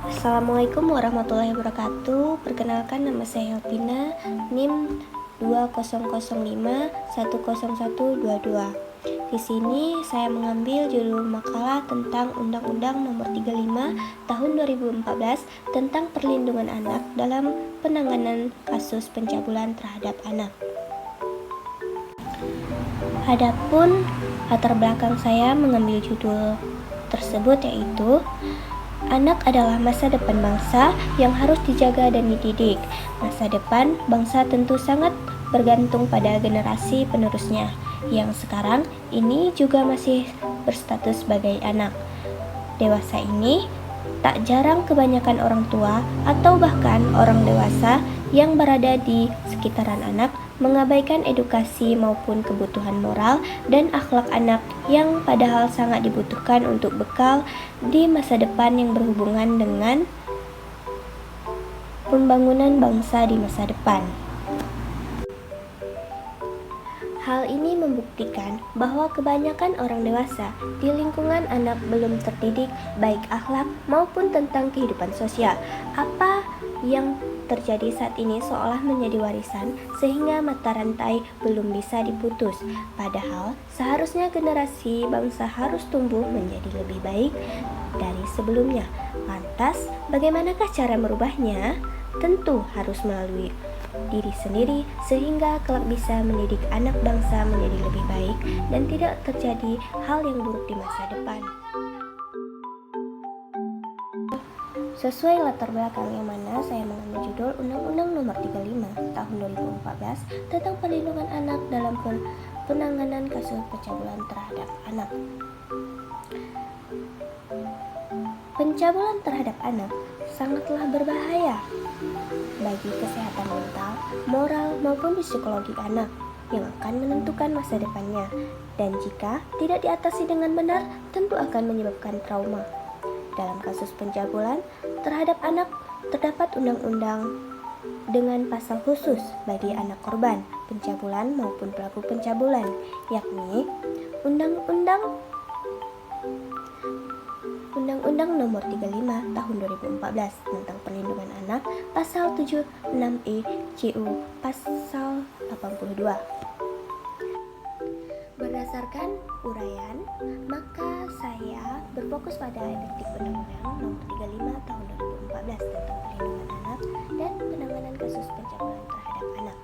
Assalamualaikum warahmatullahi wabarakatuh. Perkenalkan, nama saya Helpina, NIM 2005101122. Di sini saya mengambil judul makalah tentang Undang-Undang Nomor 35 Tahun 2014 tentang perlindungan anak dalam penanganan kasus pencabulan terhadap anak. Adapun latar belakang saya mengambil judul tersebut yaitu anak adalah masa depan bangsa yang harus dijaga dan dididik. Masa depan bangsa tentu sangat bergantung pada generasi penerusnya, yang sekarang ini juga masih berstatus sebagai anak. Dewasa ini tak jarang kebanyakan orang tua atau bahkan orang dewasa yang berada di sekitaran anak mengabaikan edukasi maupun kebutuhan moral dan akhlak anak yang padahal sangat dibutuhkan untuk bekal di masa depan yang berhubungan dengan pembangunan bangsa di masa depan. Hal ini membuktikan bahwa kebanyakan orang dewasa di lingkungan anak belum terdidik baik akhlak maupun tentang kehidupan sosial. Apa yang terjadi saat ini seolah menjadi warisan sehingga mata rantai belum bisa diputus. Padahal seharusnya generasi bangsa harus tumbuh menjadi lebih baik dari sebelumnya. Lantas, bagaimanakah cara merubahnya? Tentu harus melalui diri sendiri sehingga kelak bisa mendidik anak bangsa menjadi lebih baik dan tidak terjadi hal yang buruk di masa depan. Sesuai latar belakang yang mana saya mengambil judul Undang-Undang Nomor 35 Tahun 2014 tentang perlindungan anak dalam penanganan kasus pencabulan terhadap anak. Pencabulan terhadap anak sangatlah berbahaya bagi kesehatan mental, moral, maupun psikologi anak yang akan menentukan masa depannya, dan jika tidak diatasi dengan benar, tentu akan menyebabkan trauma. Dalam kasus pencabulan terhadap anak, terdapat undang-undang dengan pasal khusus bagi anak korban pencabulan maupun pelaku pencabulan, yakni Undang-Undang Nomor 35 Tahun 2014 tentang Perlindungan Anak, Pasal 76E CU Pasal 82. Berdasarkan uraian, maka saya berfokus pada efektif Undang-Undang Nomor 35 Tahun 2014 tentang Perlindungan Anak dan penanganan kasus pencabulan terhadap anak.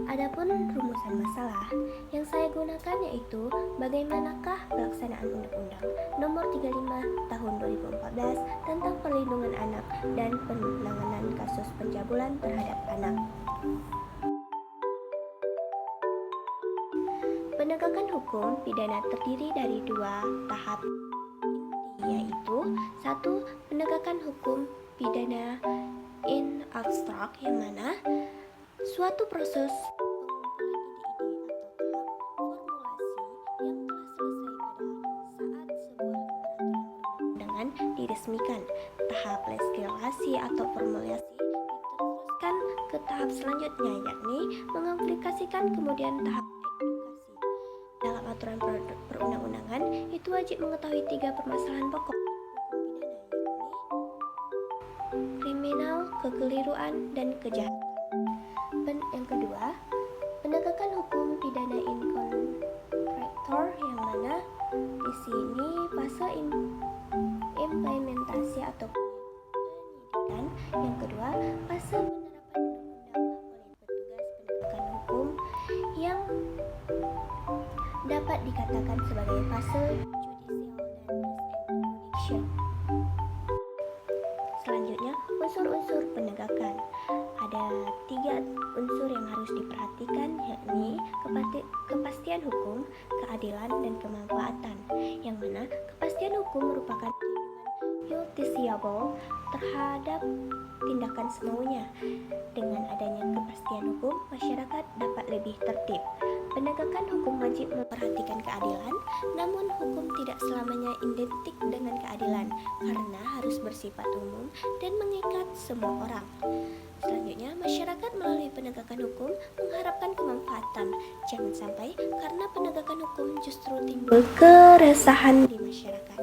Adapun rumusan masalah yang saya gunakan yaitu bagaimanakah pelaksanaan Undang-Undang Nomor 35 Tahun 2014 tentang Perlindungan Anak dan penanganan kasus pencabulan terhadap anak. Penegakan hukum pidana terdiri dari dua tahap, yaitu 1. Penegakan hukum pidana in abstrak, yang mana suatu proses diresmikan. Tahap legislasi atau formulasi diteruskan ke tahap selanjutnya, yakni mengaplikasikan, kemudian tahap edukasi. Dalam aturan perundang-undangan itu wajib mengetahui 3 permasalahan pokok yakni kriminal, kekeliruan, dan kejahatan. Yang kedua, penegakan hukum pidana in concreto, yang mana di sini pasal implementasi atau penyidikan. Yang kedua, pasal penerapan undang-undang oleh petugas penegakan hukum yang dapat dikatakan sebagai fase judicial dan jurisdiction. Selanjutnya, unsur-unsur penegakan. Ada 3 unsur yang harus diperhatikan, yakni kepastian hukum, keadilan, dan kemanfaatan, yang mana kepastian hukum merupakan justiciable terhadap tindakan semaunya. Dengan adanya kepastian hukum, masyarakat dapat lebih tertib. Penegakan hukum wajib memperhatikan keadilan, namun hukum tidak selamanya identik dengan keadilan karena harus bersifat umum dan mengikat semua orang. Selanjutnya, masyarakat melalui penegakan hukum mengharapkan kemanfaatan. Jangan sampai karena penegakan hukum justru timbul keresahan di masyarakat.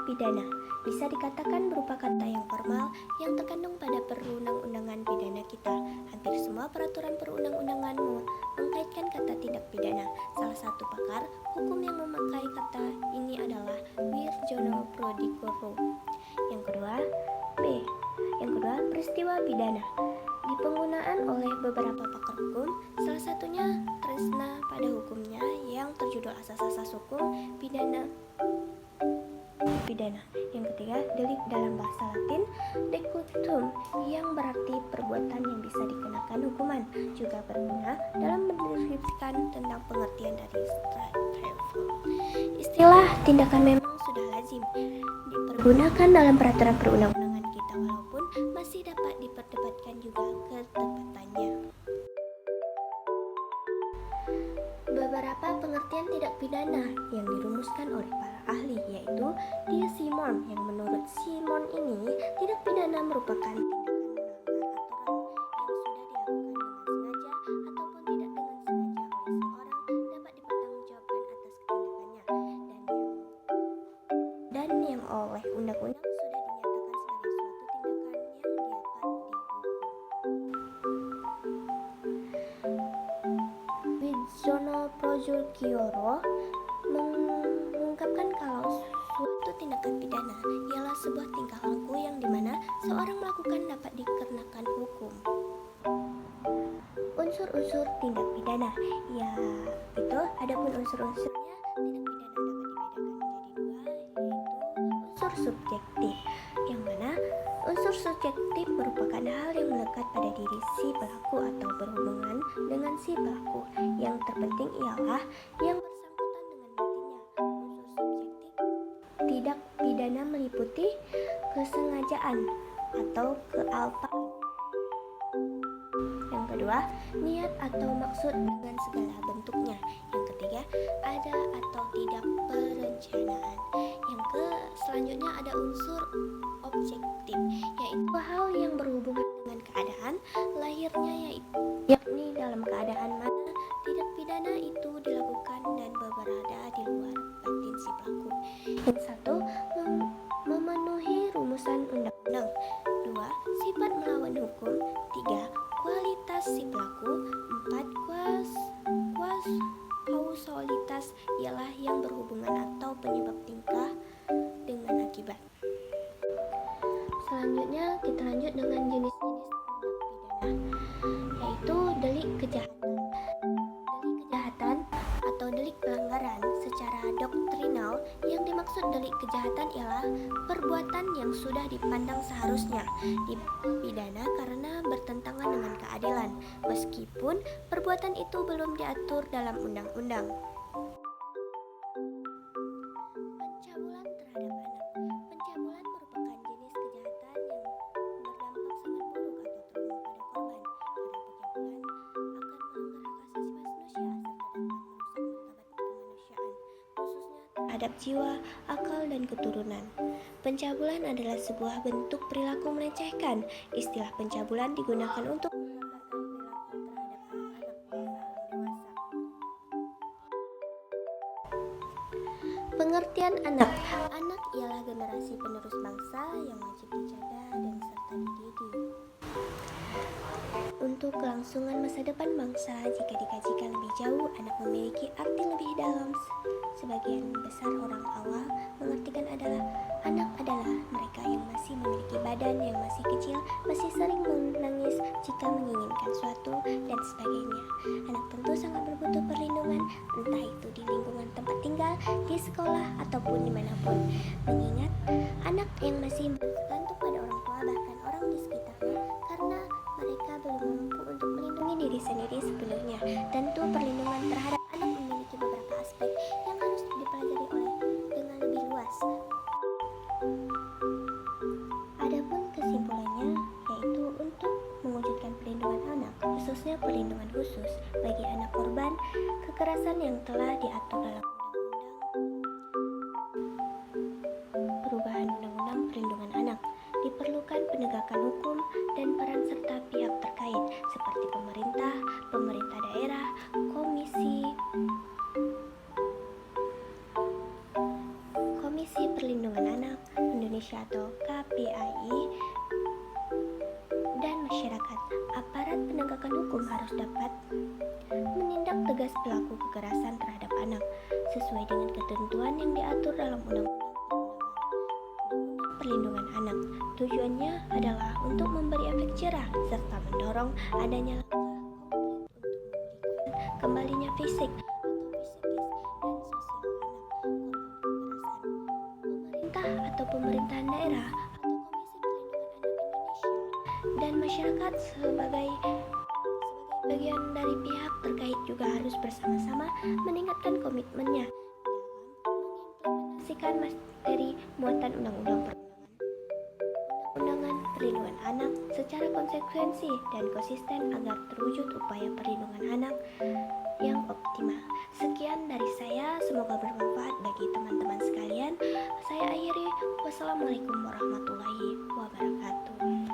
pidana. Bisa dikatakan berupa kata yang formal yang terkandung pada perundang-undangan pidana kita. Hampir semua peraturan perundang-undangan mengkaitkan kata tindak pidana. Salah satu pakar hukum yang memakai kata ini adalah Virgilio Prodicoro. Yang kedua, peristiwa pidana. Penggunaan oleh beberapa pakar hukum, salah satunya Tresna pada hukumnya yang terjudul Asas-asas hukum pidana. Yang ketiga, delik dalam bahasa Latin decurtum, yang berarti perbuatan yang bisa dikenakan hukuman, juga berguna dalam mendeskripsikan tentang pengertian dari strafreform. Istilah tindakan memang sudah lazim dipergunakan dalam peraturan perundang-undangan kita, walaupun masih dapat diperdebatkan juga ketepatannya. Beberapa pengertian tindak pidana yang dirumuskan oleh para ahli, yaitu di Simon, yang menurut Simon ini tindak pidana merupakan tindakan melanggar aturan yang sudah dilakukan dengan sengaja ataupun tidak dengan sengaja oleh seorang dapat dipertanggungjawabkan atas tindakannya, dan yang oleh undang-undang sudah dinyatakan sebagai suatu tindakan yang dapat dihukum. Virgilio Prodicoro mengungkapkan kalau suatu tindakan pidana ialah sebuah tingkah laku yang dimana seorang melakukan dapat dikenakan hukum. Unsur-unsur tindak pidana, yaitu adapun unsur-unsurnya tindak pidana dapat dibedakan menjadi dua, yaitu unsur subjektif, yang mana unsur subjektif merupakan hal yang melekat pada diri si pelaku atau berhubungan dengan si pelaku. Yang terpenting ialah yang bersangkutan dengan matinya. Unsur subjektif tindak pidana meliputi kesengajaan atau kealpaan. Yang kedua, niat atau maksud dengan segala bentuknya. Yang ketiga, ada atau tidak perencanaan. Selanjutnya ada unsur objektif, yaitu hal yang berhubungan dengan keadaan lahirnya, yakni dalam keadaan mana tindak pidana itu dilakukan dan berada di luar batin si pelaku. Yang satu, memenuhi rumusan undang-undang. Dua, sifat melawan hukum. Tiga, kualitas si pelaku. Empat, kausalitas ialah yang berhubungan atau penyebab tingkah dengan akibat. Selanjutnya kita lanjut dengan jenis-jenis tindak pidana, yaitu delik kejahatan. Delik kejahatan atau delik pelanggaran secara doktrinal, yang dimaksud delik kejahatan ialah perbuatan yang sudah dipandang seharusnya dipidana karena bertentangan dengan keadilan, meskipun perbuatan itu belum diatur dalam undang-undang. Pencabulan terhadap anak. Pencabulan merupakan jenis kejahatan yang berdampak sangat buruk atau trauma pada korban. Karena pencabulan akan melanggar hak asasi manusia serta dapat merusak martabat kemanusiaan, khususnya terhadap jiwa, akal, dan keturunan. Pencabulan adalah sebuah bentuk perilaku melecehkan. Istilah pencabulan digunakan untuk menggambarkan perilaku terhadap anak-anak dan orang dewasa. Pengertian anak. Anak ialah generasi penerus bangsa yang wajib dijaga dan serta dididik untuk kelangsungan masa depan bangsa. Jika dikajikan lebih jauh, anak memiliki arti lebih dalam. Sebagian besar orang awam mengartikan anak adalah mereka yang masih memiliki badan yang masih kecil, masih sering menangis jika menginginkan suatu, dan sebagainya. Anak tentu sangat berbutuh perlindungan, entah itu di lingkungan tempat tinggal, di sekolah, ataupun dimanapun. Mengingat anak yang masih bergantung pada orang tua, bahkan orang di sekitarnya, karena mereka belum mampu untuk melindungi diri sendiri sepenuhnya. Tentu perlindungan terhadap anak memiliki beberapa aspek yang harus dipelajari dengan lebih luas. Adapun kesimpulannya, yaitu untuk mewujudkan perlindungan anak, khususnya perlindungan khusus bagi anak korban kekerasan yang telah diatur dalam perubahan Undang-Undang Perlindungan Anak, diperlukan penegakan hukum dan peran serta pihak terkait seperti pemerintah daerah, Komisi Perlindungan Anak, penegakan hukum harus dapat menindak tegas pelaku kekerasan terhadap anak sesuai dengan ketentuan yang diatur dalam Undang-Undang Perlindungan Anak. Tujuannya adalah untuk memberi efek jerah serta mendorong adanya langkah konkret untuk memulihkan kembalinya fisik atau psikis dan sosial anak korban kekerasan. Pemerintah atau pemerintahan daerah atau Komisi Perlindungan Anak Indonesia dan masyarakat sebagai bagian dari pihak terkait juga harus bersama-sama meningkatkan komitmennya dalam mengimplementasikan materi muatan Undang-Undang Perlindungan Anak secara konsekuensi dan konsisten agar terwujud upaya perlindungan anak yang optimal. Sekian dari saya, semoga bermanfaat bagi teman-teman sekalian. Saya akhiri, wassalamualaikum warahmatullahi wabarakatuh.